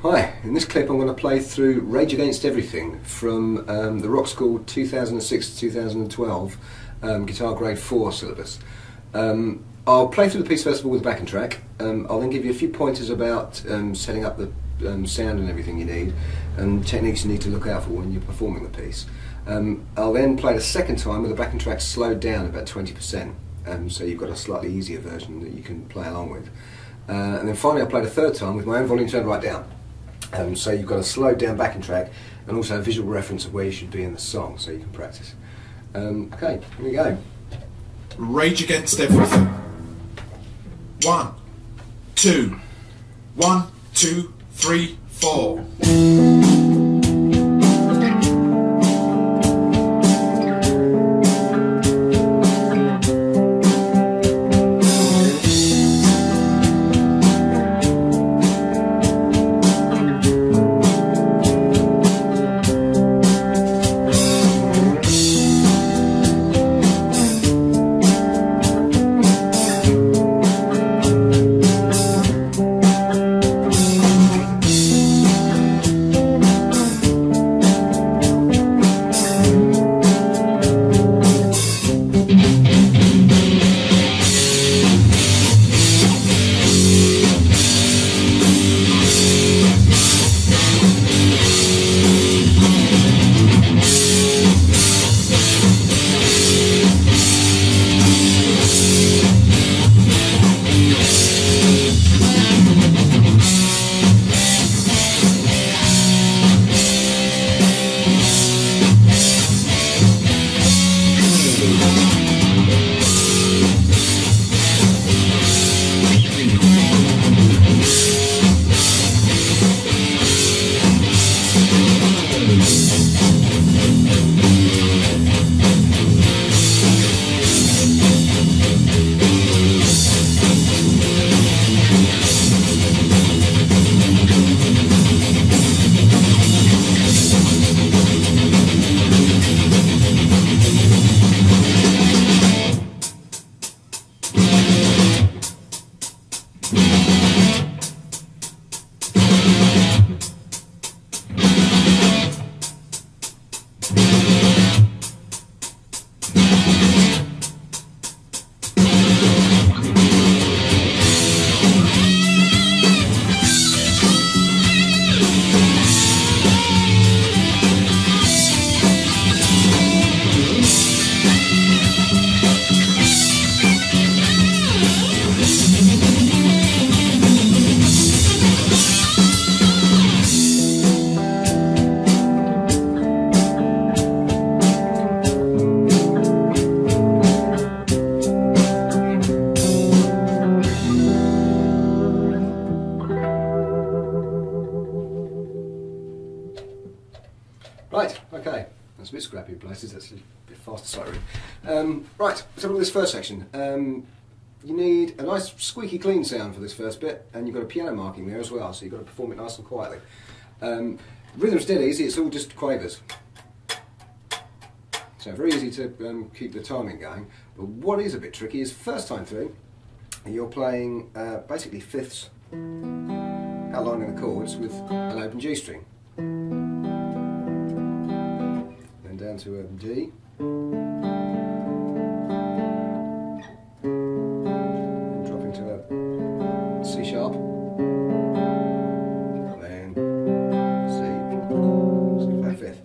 Hi, in this clip I'm going to play through Rage Against Everything from the Rockschool 2006-2012 Guitar Grade 4 syllabus. I'll play through the piece first of all with the backing track. I'll then give you a few pointers about setting up the sound and everything you need, and techniques you need to look out for when you're performing the piece. I'll then play the second time with the backing track slowed down about 20%, so you've got a slightly easier version that you can play along with. And then finally I'll play the third time with my own volume turned right down. So you've got a slowed down backing track and also a visual reference of where you should be in the song so you can practice. Okay, here we go. Rage Against Everything. 1, 2, 1, 2, 3, 4. Right, okay, that's a bit scrappy in places, that's a bit fast to start with. Right, let's have a look at this first section. You need a nice squeaky clean sound for this first bit, and you've got a piano marking there as well, so you've got to perform it nice and quietly. Rhythm's dead easy, it's all just quavers. So very easy to keep the timing going, but what is a bit tricky is first time through, you're playing basically fifths, outlining the chords with an open G string. Then down to a D. And dropping to a C sharp. And then C. So you play a fifth.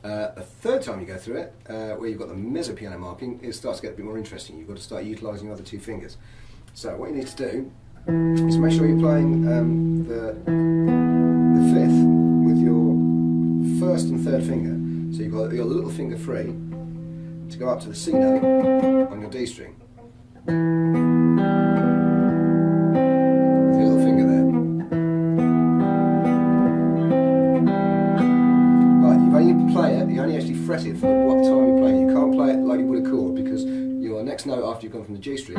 The third time you go through it, where you've got the mezzo piano marking, it starts to get a bit more interesting. You've got to start utilising your other two fingers. So what you need to do is make sure you're playing the fifth with your first and third finger. So you've got your little finger free to go up to the C note on your D string. With your little finger there. But you only play it, you only actually fret it for what time you play it. You can't play it like you would a chord because your next note after you've gone from the G string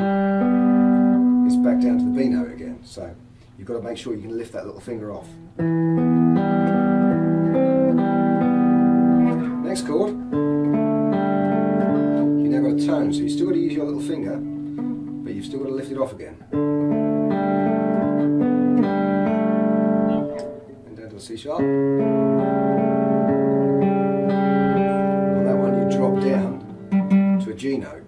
is back down to the B note again. So you've got to make sure you can lift that little finger off. Next chord, you now got a tone, so you've still got to use your little finger, but you've still got to lift it off again. And down C sharp. On that one you drop down to a G note.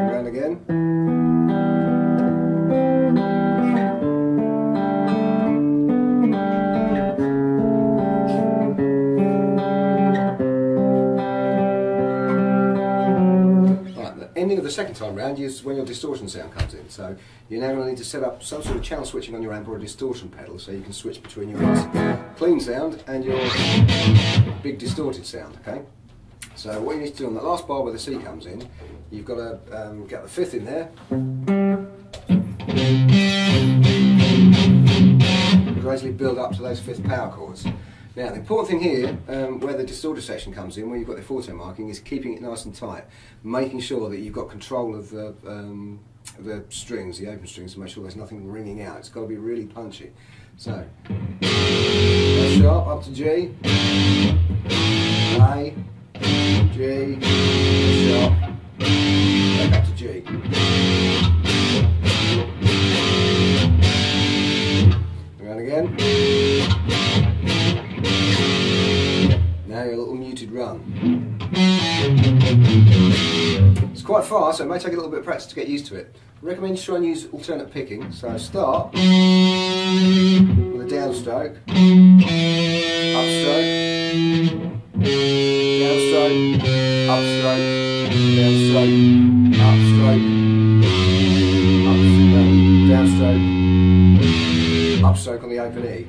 Around again. Ending of the second time round is when your distortion sound comes in. So you're now going to need to set up some sort of channel switching on your amp or a distortion pedal so you can switch between your clean sound and your big distorted sound. Okay. So what you need to do on that last bar where the C comes in, you've got to get the fifth in there. Gradually build up to those fifth power chords. Now the important thing here, where the distorted section comes in, where you've got the forte marking, is keeping it nice and tight, making sure that you've got control of the strings, the open strings, to make sure there's nothing ringing out. It's got to be really punchy. So, F sharp up to G, A, G, F sharp, back up to G. Around again. Now your little muted run. It's quite fast, so it may take a little bit of practice to get used to it. I recommend you try and use alternate picking. So start with a downstroke, upstroke, downstroke, upstroke, downstroke, upstroke, downstroke, upstroke on the open E.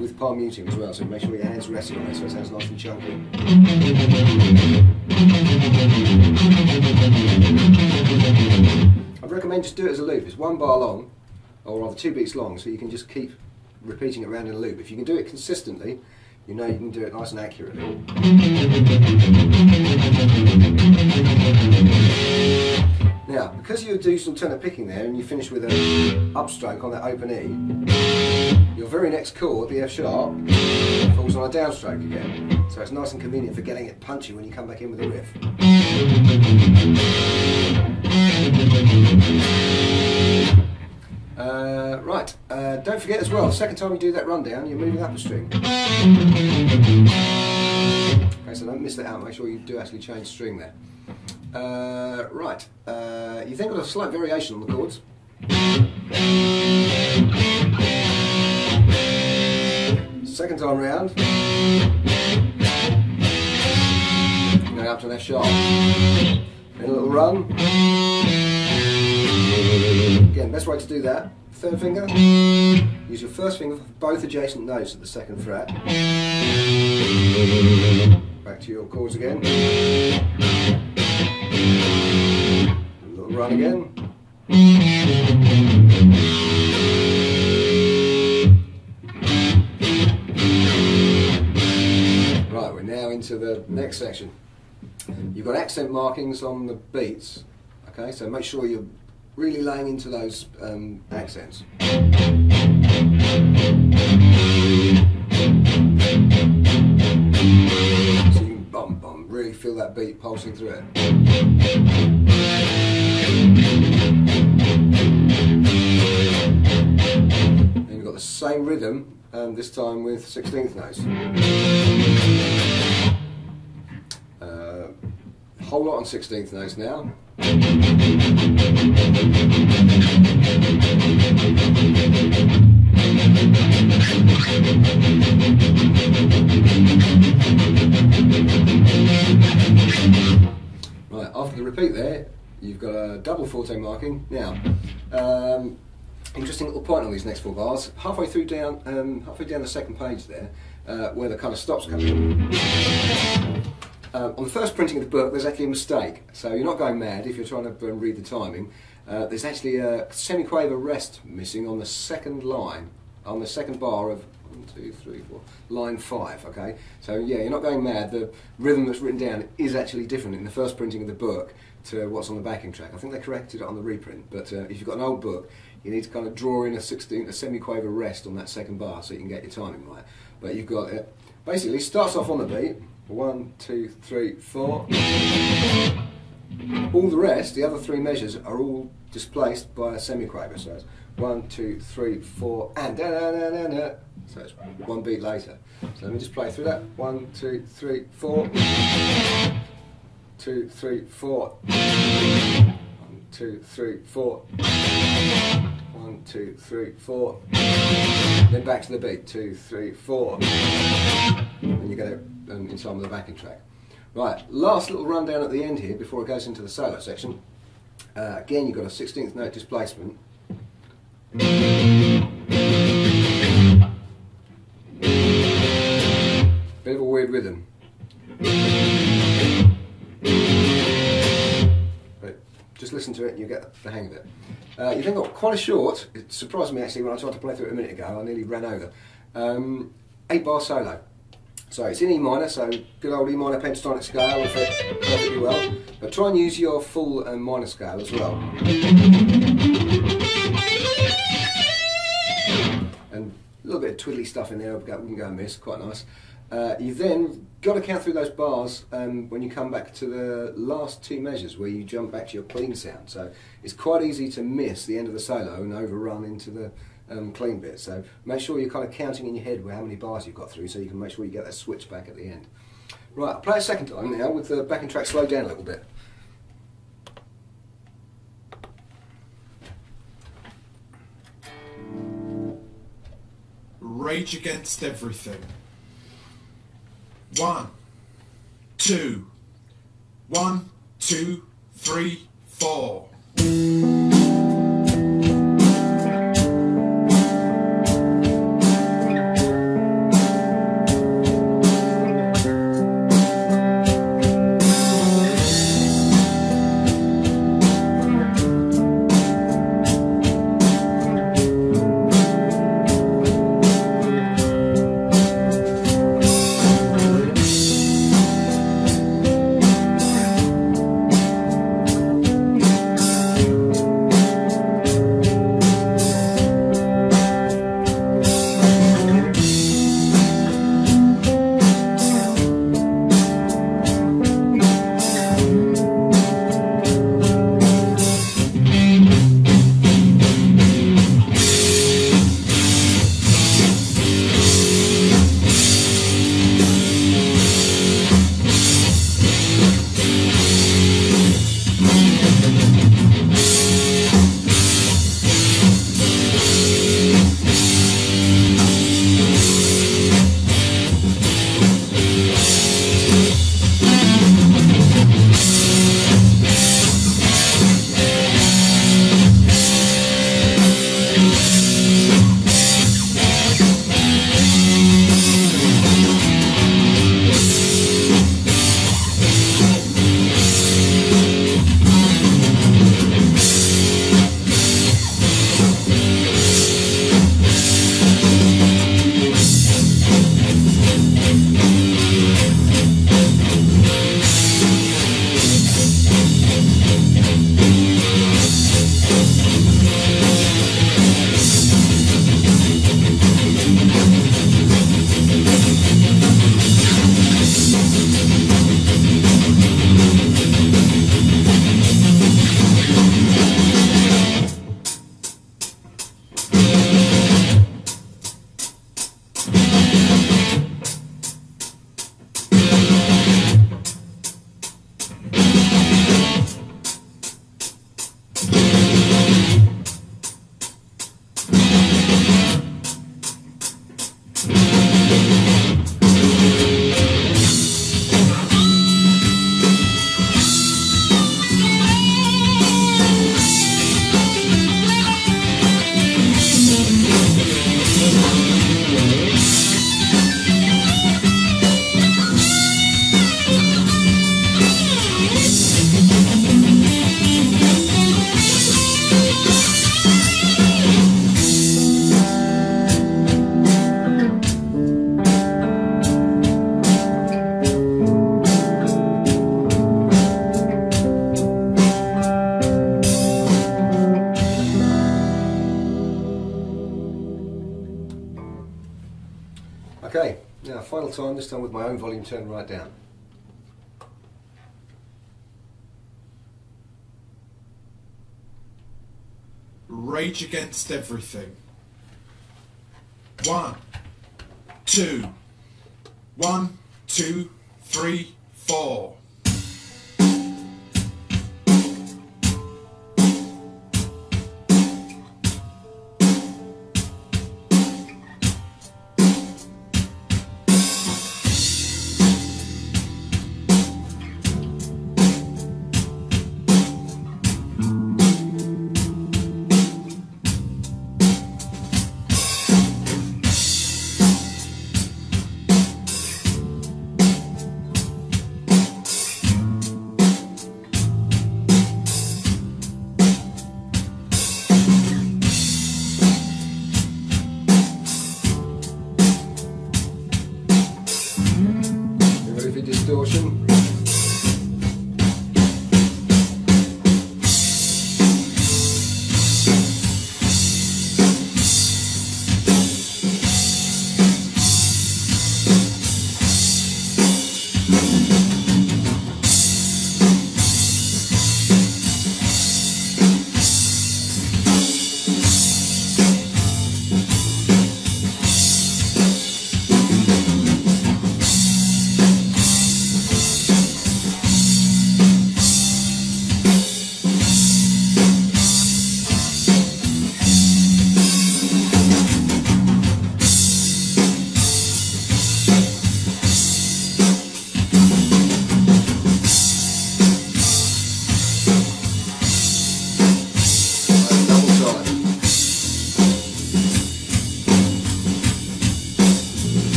With palm muting as well, so make sure your hands resting on it so it sounds nice and chunky. I'd recommend just do it as a loop. It's one bar long, or rather 2 beats long, so you can just keep repeating it around in a loop. If you can do it consistently, you know you can do it nice and accurately. Now, because you do some alternate picking there and you finish with an upstroke on that open E, your very next chord, the F sharp, falls on a downstroke again. So it's nice and convenient for getting it punchy when you come back in with a riff. Right, don't forget as well, the second time you do that rundown, you're moving up a string. Okay, so don't miss that out, make sure you do actually change string there. Right, you've then got a slight variation on the chords. Second time round, going up to an F sharp. Then a little run. Again, best way to do that, third finger, use your first finger for both adjacent notes at the second fret. Back to your chords again. A little run again. Right, we're now into the next section. You've got accent markings on the beats, okay, so make sure you're really laying into those accents. So you can bum, really feel that beat pulsing through it. And you've got the same rhythm, this time with 16th notes. Whole lot on 16th notes now. Right, after the repeat there, you've got a double forte marking. Now, interesting little point on these next 4 bars. Halfway down the second page there, where the kind of stops come in. On the first printing of the book, there's actually a mistake, so you're not going mad if you're trying to read the timing. There's actually a semiquaver rest missing on the second line, on the second bar of 1, 2, 3, 4, line 5. Okay, so yeah, you're not going mad. The rhythm that's written down is actually different in the first printing of the book to what's on the backing track. I think they corrected it on the reprint, but if you've got an old book, you need to kind of draw in a semiquaver rest on that second bar so you can get your timing right. But you've got it. Basically, starts off on the beat. 1, 1, 2, 3, 4. All the rest, the other three measures, are all displaced by a semiquaver. So it's 1, 2, 3, 4, and da da da da da. So it's one beat later. So let me just play through that. 1, 2, 3, 4. 2, 3, 4. 1, 2, 3, 4. 1, 2, 3, 4. Then back to the beat. 2, 3, 4. And you get it in time with the backing track. Right, last little rundown at the end here before it goes into the solo section. Again, you've got a 16th note displacement. Bit of a weird rhythm. But just listen to it and you get the hang of it. You then got quite a short, it surprised me actually when I tried to play through it a minute ago, I nearly ran over. 8-bar solo. So it's in E minor, so good old E minor pentatonic scale will fit perfectly well. But try and use your full minor scale as well. And a little bit of twiddly stuff in there, wouldn't go amiss, quite nice. You've then got to count through those bars when you come back to the last two measures where you jump back to your clean sound. So it's quite easy to miss the end of the solo and overrun into the clean bit. So make sure you're kind of counting in your head how many bars you've got through so you can make sure you get that switch back at the end. Right, I'll play a second time now with the backing track slowed down a little bit. Rage Against Everything. 1, 2, 1, 2, 3, 4. time, this time with my own volume turned right down. Rage Against Everything. 1, 2, 1, 2, 3, 4. Distortion.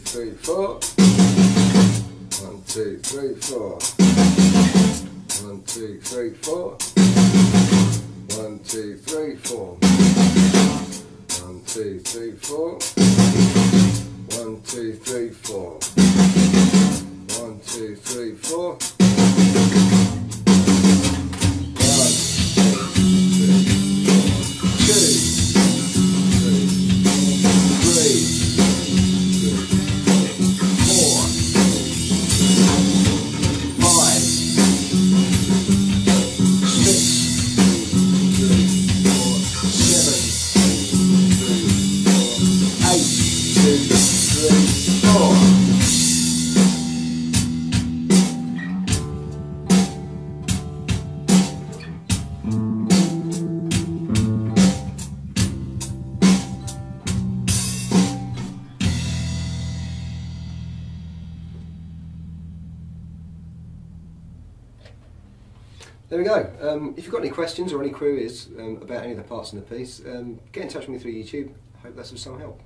Three, four. 1, 2, 3, 4. 1, 2, 3, 4. 1, 2, 3, 4. 1, 2, 3, 4. 1, 2, 3, 4. 1, 2, 3, 4. 1, 2, 3, 4. There we go. If you've got any questions or any queries about any of the parts in the piece, get in touch with me through YouTube. I hope that's of some help.